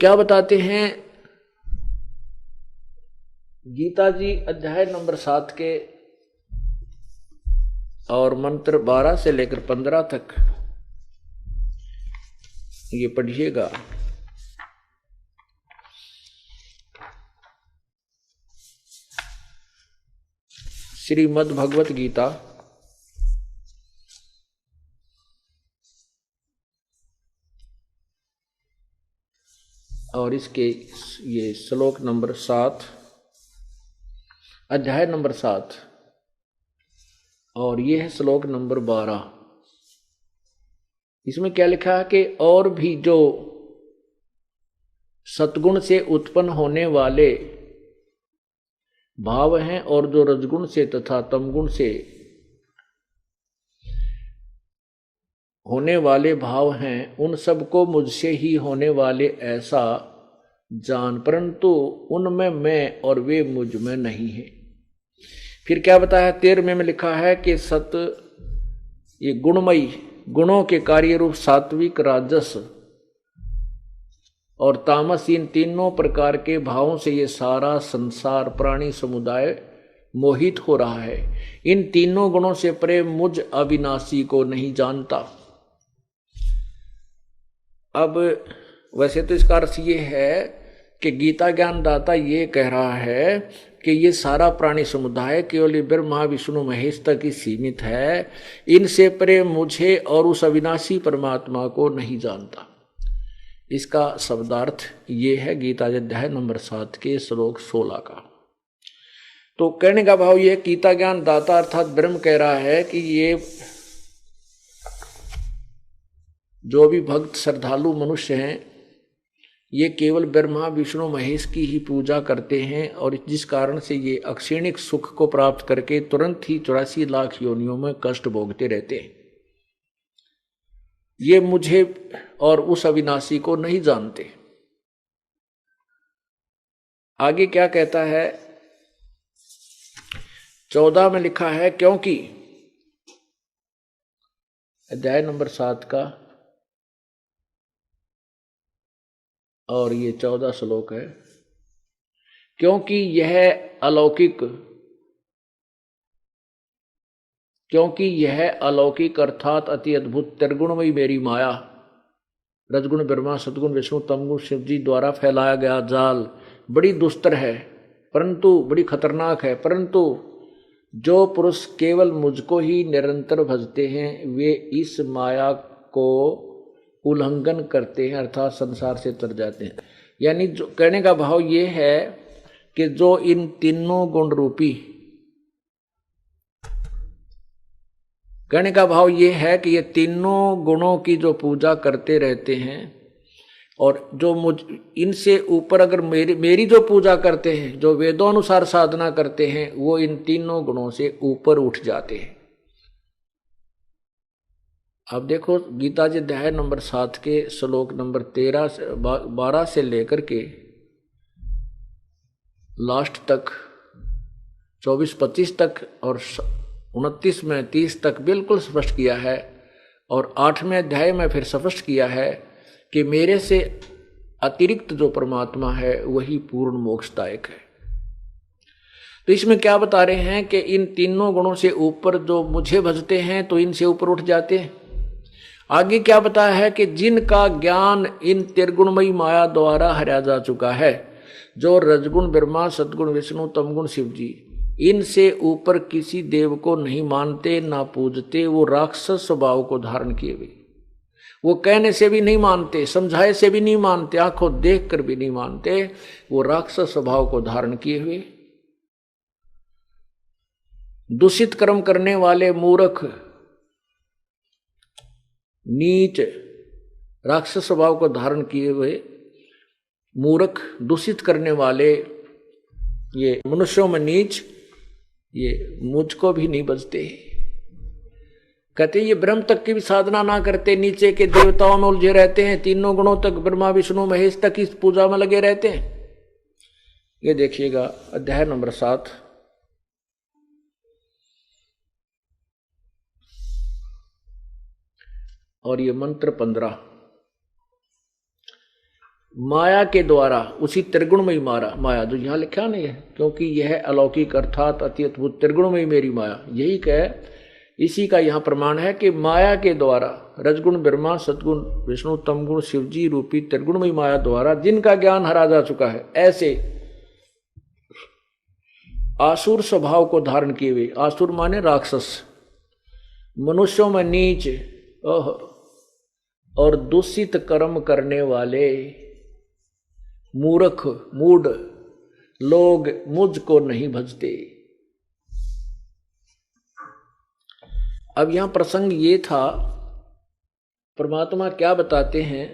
क्या बताते हैं गीता जी अध्याय नंबर 7 के और मंत्र 12 से लेकर 15 तक ये पढ़िएगा। श्रीमद् भगवत गीता और इसके ये श्लोक नंबर 7, अध्याय नंबर 7 और ये है श्लोक नंबर 12। इसमें क्या लिखा है कि और भी जो सतगुण से उत्पन्न होने वाले भाव हैं और जो रजगुण से तथा तमगुण से होने वाले भाव हैं, उन सबको मुझसे ही होने वाले ऐसा जान, परंतु उनमें मैं और वे मुझ में नहीं है। फिर क्या बताया 13वें में लिखा है कि सत ये गुणमयी गुणों के कार्य रूप सात्विक, राजस और तामस, इन तीनों प्रकार के भावों से ये सारा संसार प्राणी समुदाय मोहित हो रहा है। इन तीनों गुणों से परे मुझ अविनाशी को नहीं जानता। अब वैसे तो इसका अर्थ ये है कि गीता ज्ञान दाता ये कह रहा है कि ये सारा प्राणी समुदाय केवल ब्रह्मा विष्णु महेश तक ही सीमित है, इनसे परे मुझे और उस अविनाशी परमात्मा को नहीं जानता। इसका शब्दार्थ ये है गीता अध्याय नंबर 7 के श्लोक 16 का। तो कहने का भाव ये गीता ज्ञान दाता अर्थात ब्रह्म कह रहा है कि ये जो भी भक्त श्रद्धालु मनुष्य हैं ये केवल ब्रह्मा विष्णु महेश की ही पूजा करते हैं और जिस कारण से ये अक्षीणिक सुख को प्राप्त करके तुरंत ही 84 लाख योनियों में कष्ट भोगते रहते हैं। ये मुझे और उस अविनाशी को नहीं जानते। आगे क्या कहता है 14 में लिखा है, क्योंकि अध्याय नंबर 7 का और ये 14 श्लोक है, क्योंकि यह अलौकिक अर्थात अति अद्भुत त्रिगुणमयी मेरी माया, रजगुण ब्रह्मा सदगुण विष्णु तमगुण शिव जी द्वारा फैलाया गया जाल बड़ी दुस्तर है, परंतु बड़ी खतरनाक है, परंतु जो पुरुष केवल मुझको ही निरंतर भजते हैं वे इस माया को उल्लंघन करते हैं अर्थात संसार से तर जाते हैं। यानी जो कहने का भाव ये है कि जो इन तीनों गुण रूपी, कहने का भाव ये है कि ये तीनों गुणों की जो पूजा करते रहते हैं और जो मुझ इनसे ऊपर अगर मेरी जो पूजा करते हैं, जो वेदों अनुसार साधना करते हैं, वो इन तीनों गुणों से ऊपर उठ जाते हैं। अब देखो गीता जी अध्याय नंबर 7 के श्लोक नंबर 12 से लेकर के लास्ट तक 24-25 तक और 29 में 30 तक बिल्कुल स्पष्ट किया है और 8वें अध्याय में फिर स्पष्ट किया है कि मेरे से अतिरिक्त जो परमात्मा है वही पूर्ण मोक्षदायक है। तो इसमें क्या बता रहे हैं कि इन तीनों गुणों से ऊपर जो मुझे भजते हैं तो इनसे ऊपर उठ जाते हैं। आगे क्या बताया है कि जिनका ज्ञान इन त्रिगुणमयी माया द्वारा हरा जा चुका है, जो रजगुण ब्रह्मा सदगुण विष्णु तमगुण शिव जी, इनसे ऊपर किसी देव को नहीं मानते ना पूजते, वो राक्षस स्वभाव को धारण किए हुए, वो कहने से भी नहीं मानते, समझाए से भी नहीं मानते, आंखों देख कर भी नहीं मानते, वो राक्षस स्वभाव को धारण किए हुए दूषित कर्म करने वाले मूर्ख नीच राक्षस स्वभाव को धारण किए हुए मूर्ख दूषित करने वाले ये मनुष्यों में नीच ये मुझको भी नहीं बचते। कहते ये ब्रह्म तक की भी साधना ना करते, नीचे के देवताओं में उलझे रहते हैं, तीनों गुणों तक ब्रह्मा विष्णु महेश तक इस पूजा में लगे रहते हैं। ये देखिएगा अध्याय नंबर 7 और ये मंत्र 15, माया के द्वारा उसी त्रिगुणमयी माया जो यहाँ लिखा नहीं है, क्योंकि यह अलौकिक अर्थात अति अद्भुत त्रिगुणमयी मेरी माया, यही कह इसी का यहाँ प्रमाण है कि माया के द्वारा रजगुण ब्रह्मा सतगुण विष्णु तमगुण शिवजी रूपी त्रिगुणमयी माया द्वारा जिनका ज्ञान हरा जा चुका है, ऐसे आसुर स्वभाव को धारण किए हुए, आसुर माने राक्षस, मनुष्यों में नीच और दूषित कर्म करने वाले मूर्ख मूढ़ लोग मुझको नहीं भजते। अब यहां प्रसंग ये था, परमात्मा क्या बताते हैं,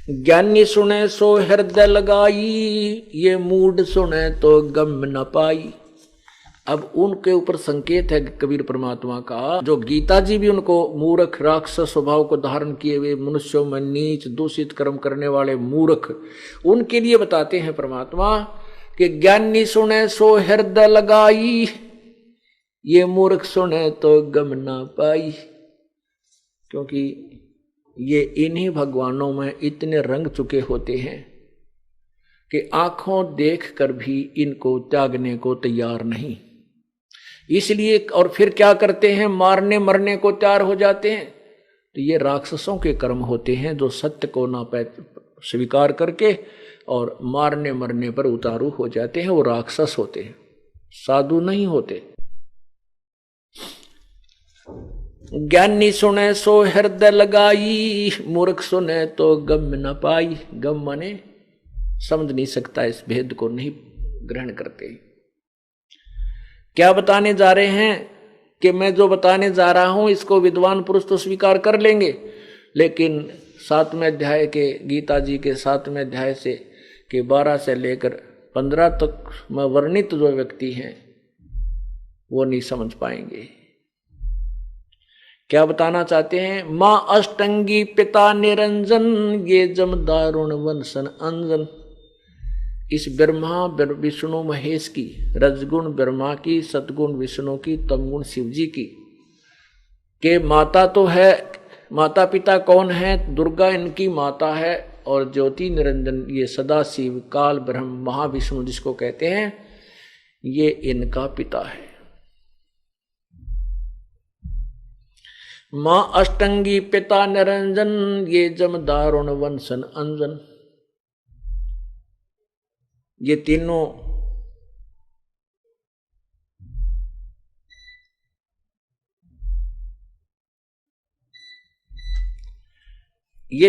ज्ञानी सुने सो हृदय लगाई, ये मूढ़ सुने तो गम न पाई। अब उनके ऊपर संकेत है कबीर परमात्मा का, जो गीता जी भी उनको मूर्ख राक्षस स्वभाव को धारण किए हुए मनुष्यों में नीच दूषित कर्म करने वाले मूर्ख, उनके लिए बताते हैं परमात्मा कि ज्ञानी सुने सो हृदय लगाई, ये मूर्ख सुने तो गम ना पाई। क्योंकि ये इन्हीं भगवानों में इतने रंग चुके होते हैं कि आंखों देख कर भी इनको त्यागने को तैयार नहीं, इसलिए और फिर क्या करते हैं, मारने मरने को तैयार हो जाते हैं। तो ये राक्षसों के कर्म होते हैं जो सत्य को ना स्वीकार करके और मारने मरने पर उतारू हो जाते हैं, वो राक्षस होते हैं, साधु नहीं होते। ज्ञानी सुने सो हृदय लगाई, मूर्ख सुने तो गम न पाई। गम माने समझ नहीं सकता, इस भेद को नहीं ग्रहण करते। क्या बताने जा रहे हैं कि मैं जो बताने जा रहा हूं इसको विद्वान पुरुष तो स्वीकार कर लेंगे, लेकिन 7वें अध्याय के गीता जी के 7वें अध्याय से के 12 से लेकर 15 तक में वर्णित जो व्यक्ति हैं वो नहीं समझ पाएंगे। क्या बताना चाहते हैं, मां अष्टंगी पिता निरंजन, ये जम दारुण वंशन अंजन। इस ब्रह्मा विष्णु महेश की, रजगुण ब्रह्मा की, सतगुण विष्णु की, तमगुण शिव जी की के माता तो है, माता पिता कौन है, दुर्गा इनकी माता है, और ज्योति निरंजन ये सदा शिव काल ब्रह्म महाविष्णु जिसको कहते हैं, ये इनका पिता है। मां अष्टंगी पिता निरंजन, ये जम दारुण वंशन अंजन। ये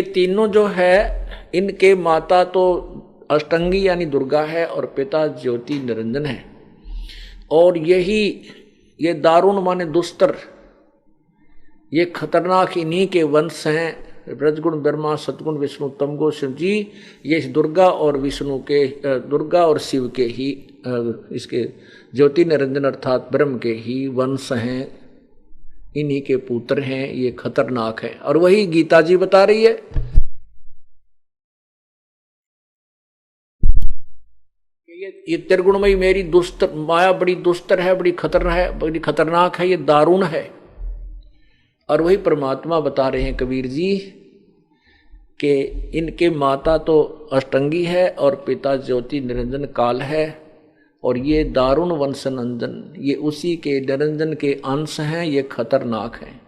तीनों जो है, इनके माता तो अष्टंगी यानी दुर्गा है और पिता ज्योति निरंजन है। और ये दारुण माने दुस्तर, ये खतरनाक इन्हीं के वंश हैं। रजगुण ब्रह्मा सतगुण विष्णु तमगुण शिव जी, ये दुर्गा और विष्णु के, दुर्गा और शिव के ही, इसके ज्योति निरंजन अर्थात ब्रह्म के ही वंश हैं, इन्हीं के पुत्र हैं। ये खतरनाक है और वही गीता जी बता रही है। ये त्रिगुणमयी मेरी दुष्ट माया बड़ी दुस्तर है, बड़ी खतरनाक है, ये दारुण है। और वही परमात्मा बता रहे हैं कबीर जी कि इनके माता तो अष्टंगी है और पिता ज्योति निरंजन काल है, और ये दारुण वंश नंदन, ये उसी के निरंजन के अंश हैं, ये खतरनाक हैं।